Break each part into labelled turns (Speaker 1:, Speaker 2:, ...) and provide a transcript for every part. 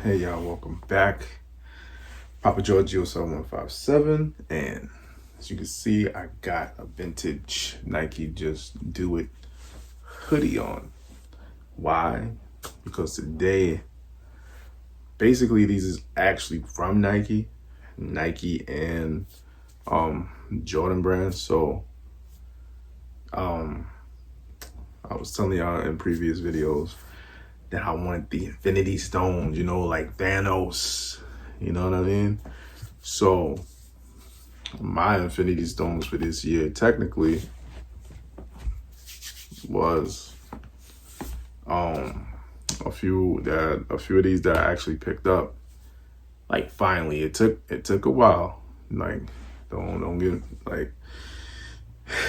Speaker 1: Hey y'all, welcome back. Papa Giorgio 7157, and as you can see, I got a vintage Nike Just Do It hoodie on. Why? Because today, basically these is actually from Nike and Jordan brand. So I was telling y'all in previous videos that I wanted the Infinity Stones, like Thanos, you know what I mean? So my Infinity Stones for this year technically was a few of these that I actually picked up. Like finally, it took a while. Like don't get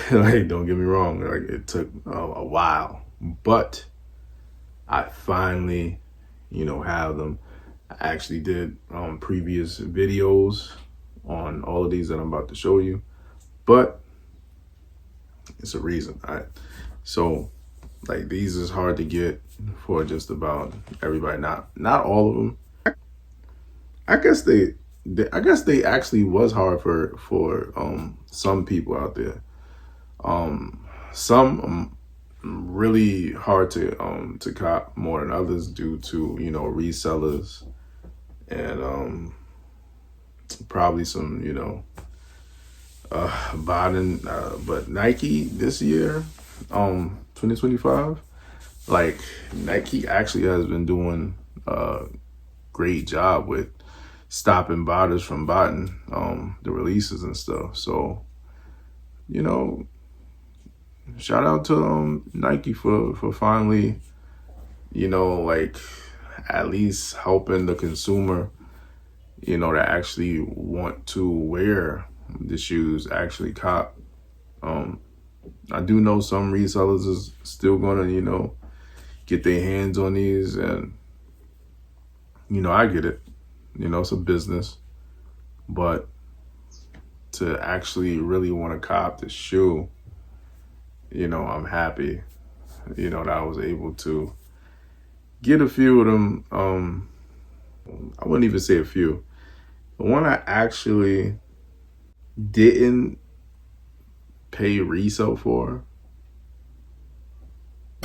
Speaker 1: don't get me wrong. Like it took a while, but I finally, have them. I actually did previous videos on all of these that I'm about to show you, but it's a reason. So like these is hard to get for just about everybody. Not all of them. I guess they actually was hard for some people out there. Some really hard to cop more than others due to resellers and probably some botting, but Nike this year 2025, like Nike actually has been doing a great job with stopping botters from botting the releases and stuff. So shout out to Nike for finally, like at least helping the consumer, that actually want to wear the shoes, actually cop. I do know some resellers is still gonna, get their hands on these, and I get it. It's a business, but to actually really want to cop the shoe, I'm happy, that I was able to get a few of them. I wouldn't even say a few. The one I actually didn't pay resale for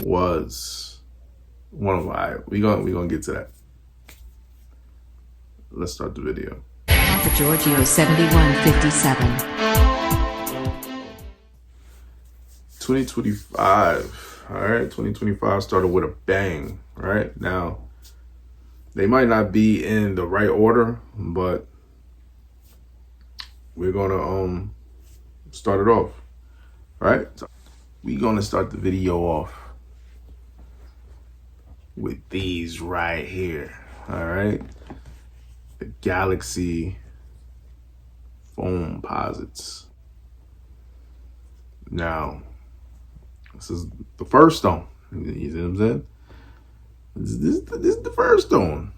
Speaker 1: was one of my. We gonna get to that. Let's start the video.
Speaker 2: Papa Giorgio 7157.
Speaker 1: 2025. All right, 2025 started with a bang. Right now, they might not be in the right order, but we're gonna start it off. All right, so we're gonna start the video off with these right here. All right, the Galaxy Foamposites. Now, this is the first stone. You see what I'm saying? This is the first stone.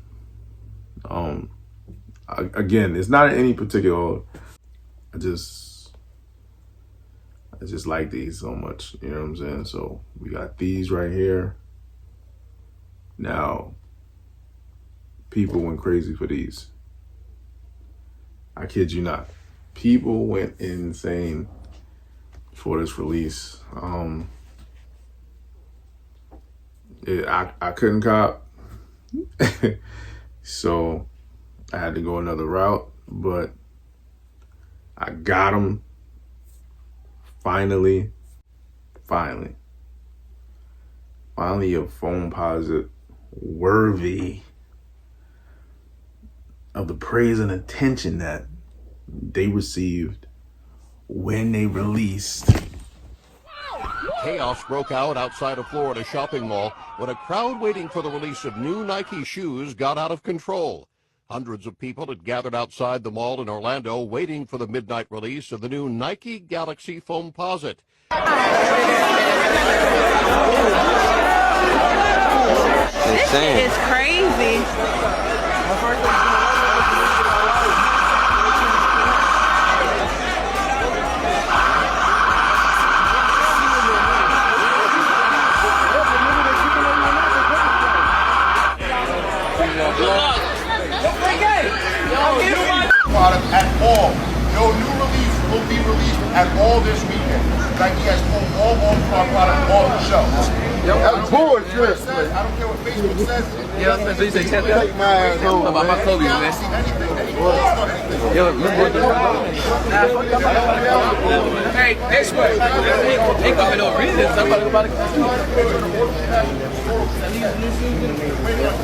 Speaker 1: Again, it's not in any particular order. I just like these so much. You know what I'm saying? So we got these right here. Now, people went crazy for these. I kid you not. People went insane for this release. I couldn't cop, so I had to go another route, but I got them finally a Foamposite worthy of the praise and attention that they received when they released.
Speaker 3: Chaos broke out outside a Florida shopping mall when a crowd waiting for the release of new Nike shoes got out of control. Hundreds of people had gathered outside the mall in Orlando waiting for the midnight release of the new Nike Galaxy Foamposite.
Speaker 4: This is crazy.
Speaker 5: Good luck. product at all. No new release will be released at all this weekend. Nike has pulled all All-Star product off the shelves.
Speaker 6: That's bullshit.
Speaker 5: I don't care what Facebook says.
Speaker 4: Yo, so you say check that?
Speaker 6: Take my ass home,
Speaker 4: About my
Speaker 6: man.
Speaker 4: Kobe, man. Yo, hey, this way. Ain't got no reason. Somebody about to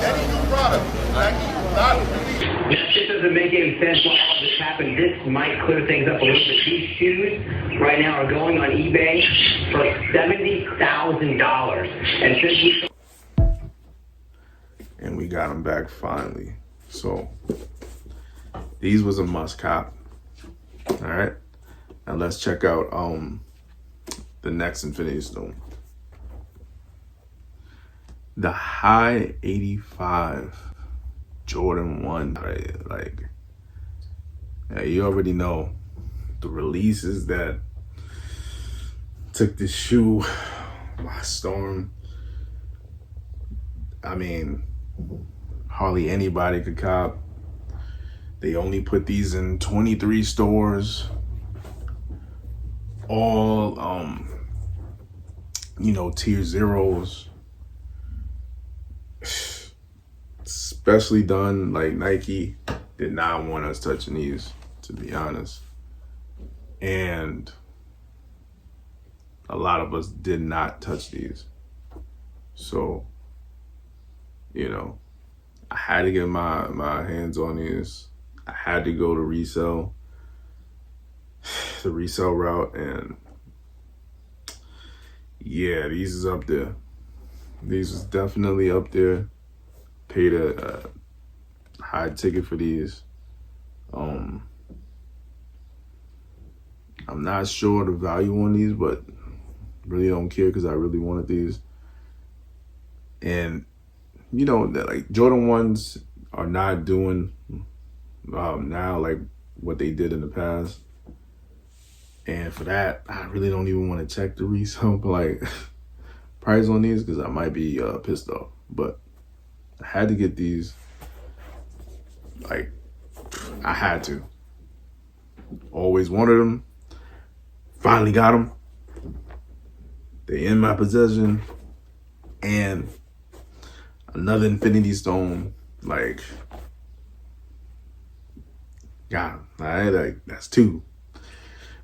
Speaker 5: Any new product, Nike not released.
Speaker 7: This doesn't make any sense why all this happened. This might clear things up a little bit. These shoes right now are going on eBay for $70,000. And since
Speaker 1: we got them back finally. So these was a must cop. All right. Now let's check out the next Infinity Stone. The high 85 Jordan 1, right? Like, yeah, you already know the releases that took this shoe by storm. I mean, hardly anybody could cop. They only put these in 23 stores. All, tier zeros. Especially done, like Nike did not want us touching these, to be honest. And a lot of us did not touch these. So, I had to get my hands on these. I had to go to resell, the resale route, and yeah, these is up there. These is definitely up there. Paid a high ticket for these. I'm not sure the value on these, but really don't care because I really wanted these. And like Jordan 1s are not doing now like what they did in the past. And for that, I really don't even want to check the resale like price on these because I might be pissed off. But I had to get these. Like, I had to. Always wanted them. Finally got them. They in my possession. And another Infinity Stone. Like, got them. All right, like that's two.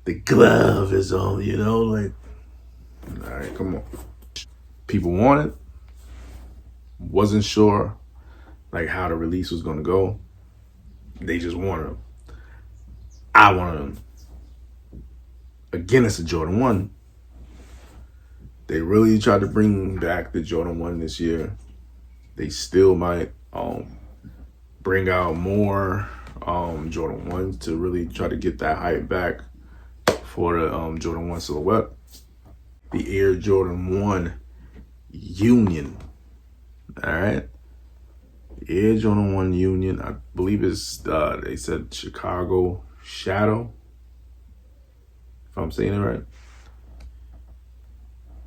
Speaker 1: The glove is on, like. All right, come on. People want it. Wasn't sure like how the release was gonna go. They just wanted them. I wanted them. Again, it's a Jordan 1. They really tried to bring back the Jordan 1 this year. They still might bring out more Jordan 1s to really try to get that hype back for the Jordan 1 silhouette. The Air Jordan 1 Union. All right. Air Jordan 1 Union. I believe it's, they said Chicago Shadow. If I'm saying it right.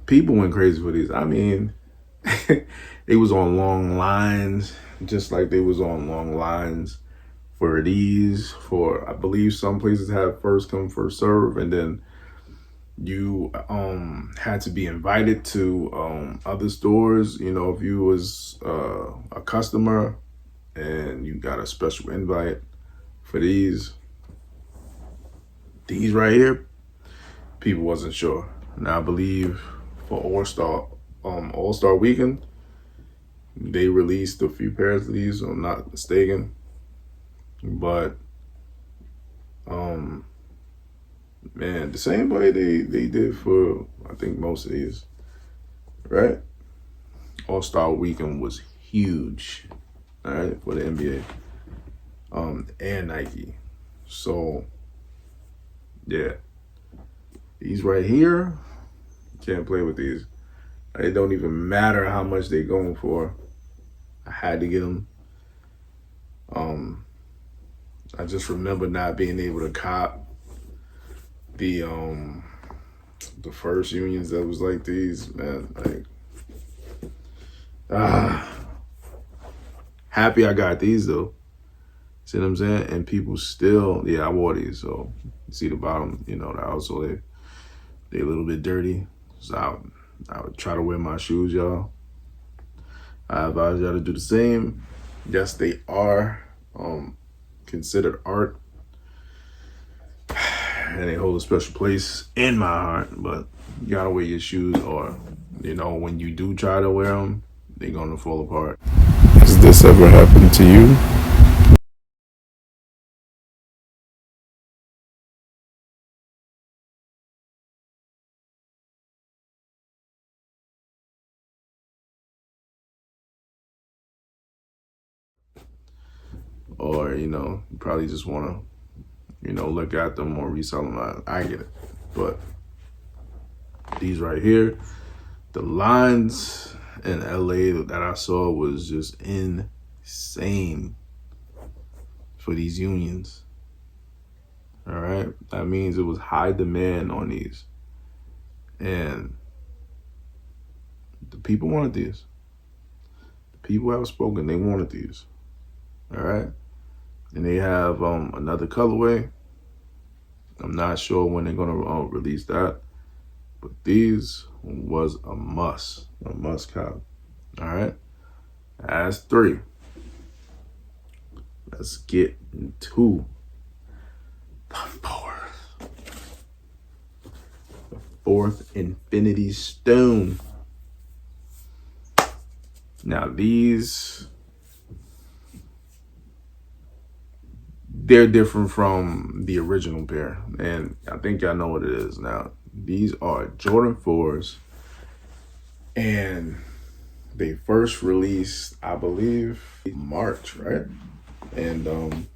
Speaker 1: People went crazy for these. I mean, they was on long lines, just like they was on long lines for these. For, I believe some places have first come, first serve. And then you had to be invited to other stores. If you was a customer and you got a special invite for these right here, people wasn't sure. Now I believe for All-Star Weekend, they released a few pairs of these, if I'm not mistaken. But man, the same way they did for, I think, most of these, right? All-Star Weekend was huge, all right, for the NBA and Nike. So, yeah. These right here, can't play with these. It don't even matter how much they going for. I had to get them. I just remember not being able to cop the first unions that was like these, man. Like, happy I got these though. See what I'm saying? And people still, yeah, I wore these. So you see the bottom, you know, the outsole, they a little bit dirty. So I would try to wear my shoes, y'all. I advise y'all to do the same. Yes, they are considered art. And they hold a special place in my heart, but you gotta wear your shoes, or, you know, when you do try to wear them, they're gonna fall apart. Has this ever happened to you? Or, you know, you probably just wanna, you know, look at them or resell them. I get it. But these right here, the lines in LA that I saw was just insane for these unions. All right, that means it was high demand on these, and the people wanted these. The people have spoken; they wanted these. All right, and they have another colorway. I'm not sure when they're gonna release that, but these was a must have. All right, that's 3. Let's get into the 4th. The 4th Infinity Stone. Now these, they're different from the original pair, and I think y'all know what it is now. These are Jordan 4s, and they first released, I believe, March, right? And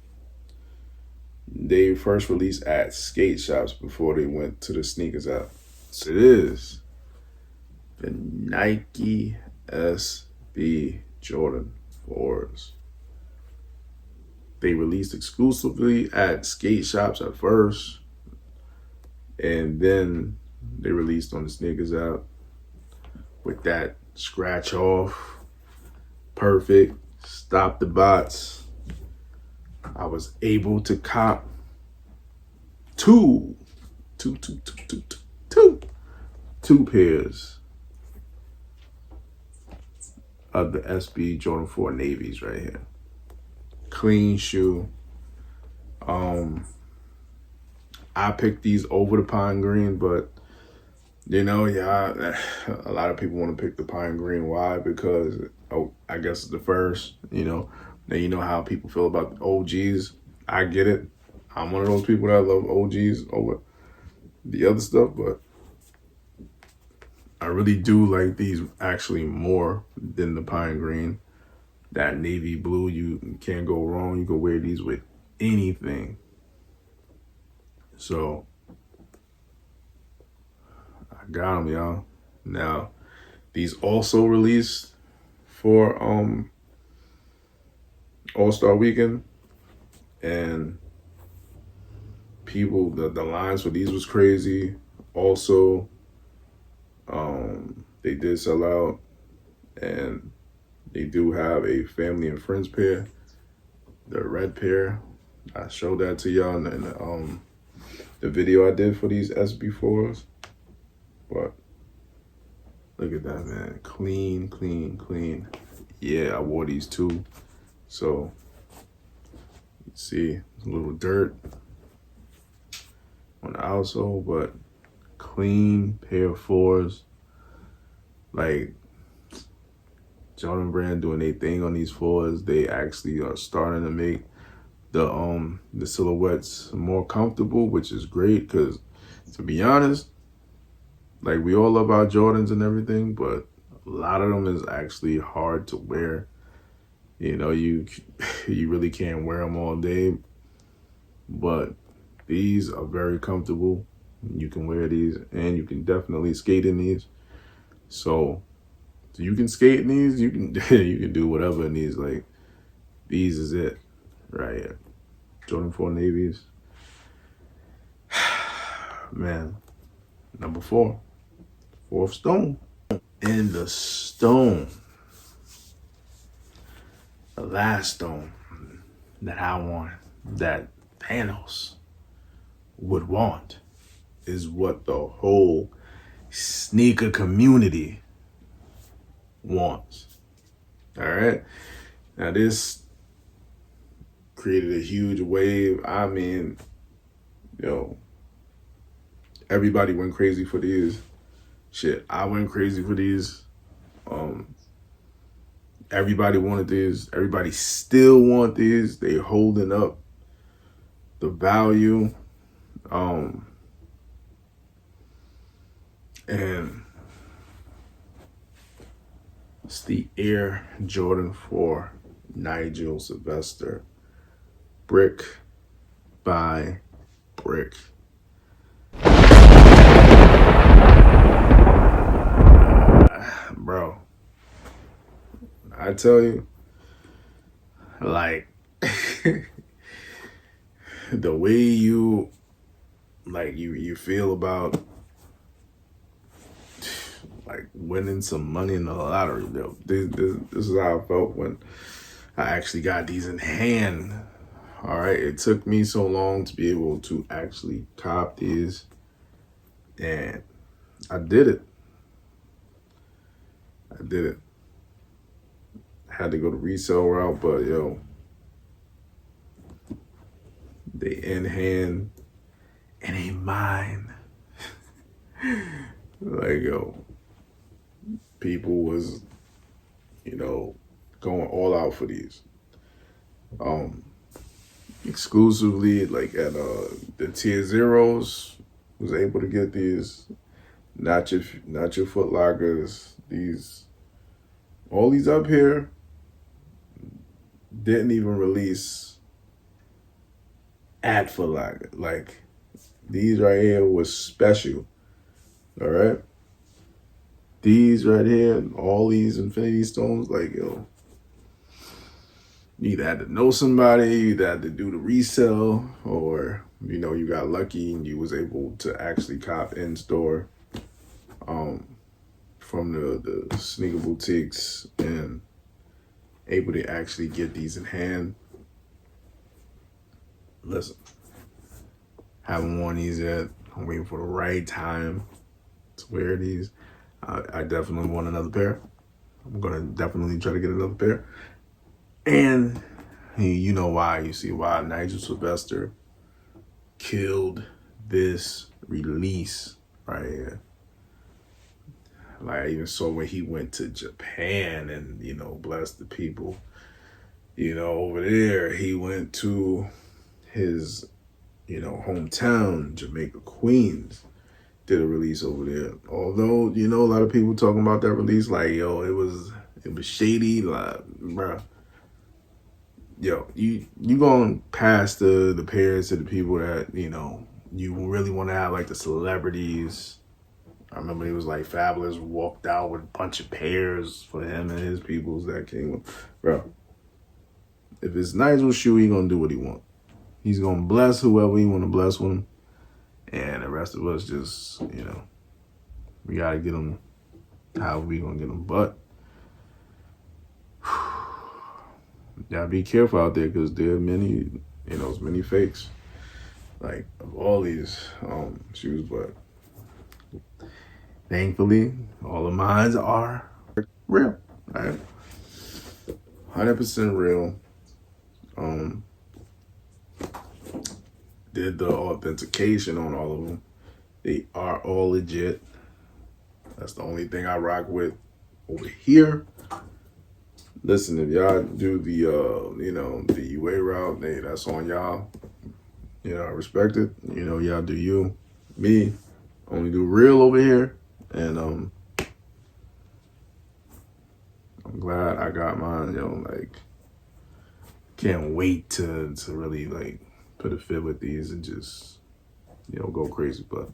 Speaker 1: they first released at skate shops before they went to the sneakers app. So it is the Nike SB Jordan 4s. They released exclusively at skate shops at first, and then they released on the sneakers app with that scratch off, perfect, stop the bots. I was able to cop two pairs of the SB Jordan 4 navies right here. Clean shoe. I picked these over the pine green, but you know, yeah, a lot of people want to pick the pine green. Why? Because, I guess it's the first, you know. Now you know how people feel about the OGs. I get it. I'm one of those people that love OGs over the other stuff, but I really do like these actually more than the pine green. That navy blue, you can't go wrong. You can wear these with anything. So I got them, y'all. Now, these also released for All-Star Weekend, and people, the lines for these was crazy. Also, they did sell out, and they do have a family and friends pair, the red pair. I showed that to y'all in the video I did for these SB4s. But look at that, man. Clean, clean, clean. Yeah, I wore these too. So, you see, a little dirt on the outsole, but clean pair of 4s. Like, Jordan Brand doing their thing on these 4s. They actually are starting to make the silhouettes more comfortable, which is great, because to be honest, like, we all love our Jordans and everything, but a lot of them is actually hard to wear. You know, you really can't wear them all day, but these are very comfortable. You can wear these, and you can definitely skate in these. So you can skate in these, you can you can do whatever in these. Like, these is it right here. Jordan 4 navies. Man, number 4, 4th stone. In the stone, the last stone, that I want, that Thanos would want, is what the whole sneaker community wants. All right. Now this created a huge wave. I mean, everybody went crazy for these. Shit, I went crazy for these. Everybody wanted these. Everybody still want these. They holding up the value. And it's the Air Jordan 4 Nigel Sylvester, brick by brick. Bro, I tell you, like, the way you feel about like winning some money in the lottery, though. This is how I felt when I actually got these in hand. All right, it took me so long to be able to actually cop these, and I did it. I had to go the resale route, but they in hand and ain't mine. Like, people was, going all out for these. Exclusively, like at the tier zeros, was able to get these. Not your Foot Lockers. All these up here didn't even release at Foot Locker. Like, these right here was special. All right. These right here, all these Infinity Stones, like, you either had to know somebody, you either had to do the resale, or, you got lucky and you was able to actually cop in store from the sneaker boutiques and able to actually get these in hand. Listen, haven't worn these yet. I'm waiting for the right time to wear these. I definitely want another pair. I'm gonna definitely try to get another pair. And you know why. You see why Nigel Sylvester killed this release right here. Like, I even saw when he went to Japan and, blessed the people, over there. He went to his, hometown, Jamaica, Queens, did a release over there. Although, a lot of people talking about that release, like, it was shady, like, bruh. You going past the pairs to the people that, you really want to have, like, the celebrities. I remember it was like Fabulous walked out with a bunch of pairs for him and his peoples that came with. Bro, if it's Nigel's shoe, he gonna do what he want. He's gonna bless whoever he want to bless with him. And the rest of us just, we gotta get them how we gonna get them. But gotta be careful out there, because there are many, many fakes, like, of all these shoes. But thankfully, all of mine are real, right? 100% real. Did the authentication on all of them. They are all legit. That's the only thing I rock with over here. Listen, if y'all do the, the UA route, that's on y'all. I respect it. Y'all do you. Me, only do real over here. And I'm glad I got mine, like, can't wait to really, like, put a fit with these and just, go crazy. But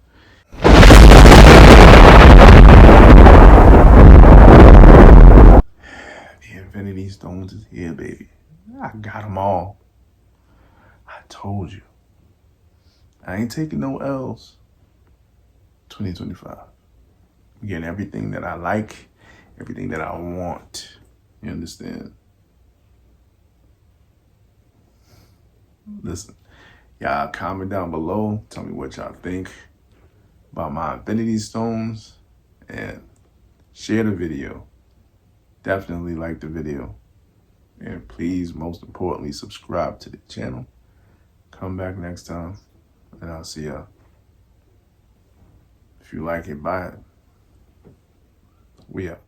Speaker 1: the Infinity Stones is here, baby. I got them all. I told you. I ain't taking no L's. 2025. I'm getting everything that I like, everything that I want. You understand? Listen, y'all comment down below. Tell me what y'all think about my Infinity Stones. And share the video. Definitely like the video. And please, most importantly, subscribe to the channel. Come back next time. And I'll see y'all. If you like it, buy it. We out.